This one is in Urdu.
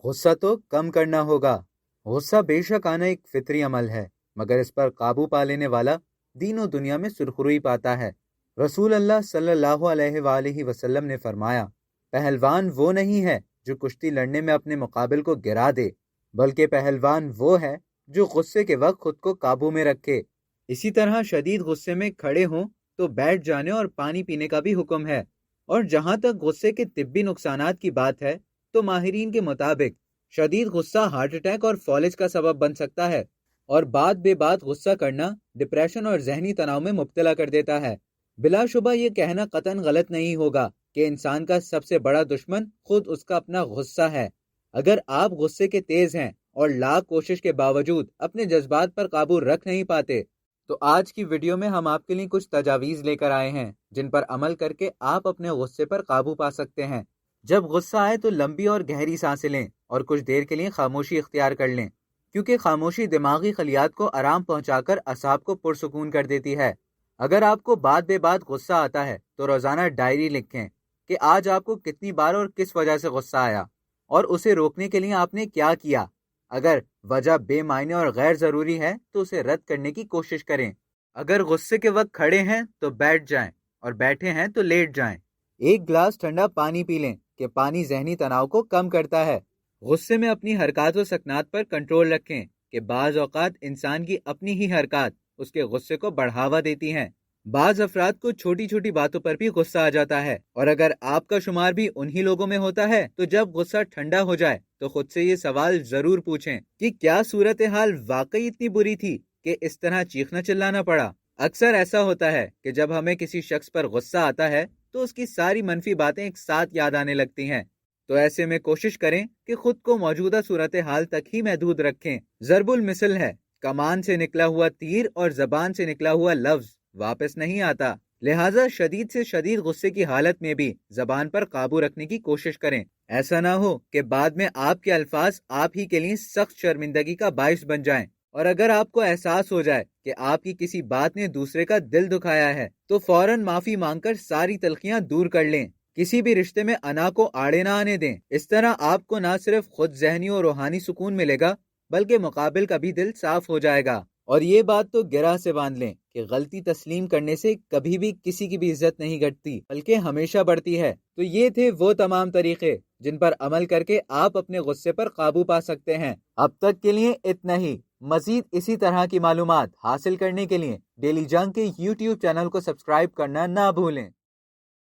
غصہ تو کم کرنا ہوگا۔ غصہ بے شک آنا ایک فطری عمل ہے، مگر اس پر قابو پا لینے والا دین و دنیا میں سرخروئی پاتا ہے۔ رسول اللہ صلی اللہ علیہ وآلہ وسلم نے فرمایا، پہلوان وہ نہیں ہے جو کشتی لڑنے میں اپنے مقابل کو گرا دے، بلکہ پہلوان وہ ہے جو غصے کے وقت خود کو قابو میں رکھے۔ اسی طرح شدید غصے میں کھڑے ہوں تو بیٹھ جانے اور پانی پینے کا بھی حکم ہے۔ اور جہاں تک غصے کے طبی نقصانات کی بات ہے تو ماہرین کے مطابق شدید غصہ ہارٹ اٹیک اور فالج کا سبب بن سکتا ہے، اور بات بے بات غصہ کرنا ڈپریشن اور ذہنی تناؤ میں مبتلا کر دیتا ہے۔ بلا شبہ یہ کہنا قطعاً غلط نہیں ہوگا کہ انسان کا سب سے بڑا دشمن خود اس کا اپنا غصہ ہے۔ اگر آپ غصے کے تیز ہیں اور لاکھ کوشش کے باوجود اپنے جذبات پر قابو رکھ نہیں پاتے، تو آج کی ویڈیو میں ہم آپ کے لیے کچھ تجاویز لے کر آئے ہیں جن پر عمل کر کے آپ اپنے غصے پر قابو پا سکتے ہیں۔ جب غصہ آئے تو لمبی اور گہری سانسیں لیں اور کچھ دیر کے لیے خاموشی اختیار کر لیں، کیونکہ خاموشی دماغی خلیات کو آرام پہنچا کر اعصاب کو پرسکون کر دیتی ہے۔ اگر آپ کو بات بے بات غصہ آتا ہے تو روزانہ ڈائری لکھیں کہ آج آپ کو کتنی بار اور کس وجہ سے غصہ آیا، اور اسے روکنے کے لیے آپ نے کیا کیا۔ اگر وجہ بے معنی اور غیر ضروری ہے تو اسے رد کرنے کی کوشش کریں۔ اگر غصے کے وقت کھڑے ہیں تو بیٹھ جائیں، اور بیٹھے ہیں تو لیٹ جائیں۔ ایک گلاس ٹھنڈا پانی پی لیں کہ پانی ذہنی تناؤ کو کم کرتا ہے۔ غصے میں اپنی حرکات و سکنات پر کنٹرول رکھیں کہ بعض اوقات انسان کی اپنی ہی حرکات اس کے غصے کو بڑھاوا دیتی ہیں۔ بعض افراد کو چھوٹی چھوٹی باتوں پر بھی غصہ آ جاتا ہے، اور اگر آپ کا شمار بھی انہی لوگوں میں ہوتا ہے تو جب غصہ ٹھنڈا ہو جائے تو خود سے یہ سوال ضرور پوچھیں کہ کیا صورتحال واقعی اتنی بری تھی کہ اس طرح چیخنا چلانا پڑا۔ اکثر ایسا ہوتا ہے کہ جب ہمیں کسی شخص پر غصہ آتا ہے تو اس کی ساری منفی باتیں ایک ساتھ یاد آنے لگتی ہیں، تو ایسے میں کوشش کریں کہ خود کو موجودہ صورتحال تک ہی محدود رکھیں۔ ضرب المثل ہے، کمان سے نکلا ہوا تیر اور زبان سے نکلا ہوا لفظ واپس نہیں آتا، لہٰذا شدید سے شدید غصے کی حالت میں بھی زبان پر قابو رکھنے کی کوشش کریں۔ ایسا نہ ہو کہ بعد میں آپ کے الفاظ آپ ہی کے لیے سخت شرمندگی کا باعث بن جائیں، اور اگر آپ کو احساس ہو جائے کہ آپ کی کسی بات نے دوسرے کا دل دکھایا ہے تو فوراً معافی مانگ کر ساری تلخیاں دور کر لیں۔ کسی بھی رشتے میں انا کو آڑے نہ آنے دیں، اس طرح آپ کو نہ صرف خود ذہنی اور روحانی سکون ملے گا بلکہ مقابل کا بھی دل صاف ہو جائے گا۔ اور یہ بات تو گرہ سے باندھ لیں کہ غلطی تسلیم کرنے سے کبھی بھی کسی کی بھی عزت نہیں گھٹتی بلکہ ہمیشہ بڑھتی ہے۔ تو یہ تھے وہ تمام طریقے جن پر عمل کر کے آپ اپنے غصے پر قابو پا سکتے ہیں۔ اب تک کے لیے اتنا ہی۔ مزید اسی طرح کی معلومات حاصل کرنے کے لیے ڈیلی جنگ کے YouTube چینل کو سبسکرائب کرنا نہ بھولیں۔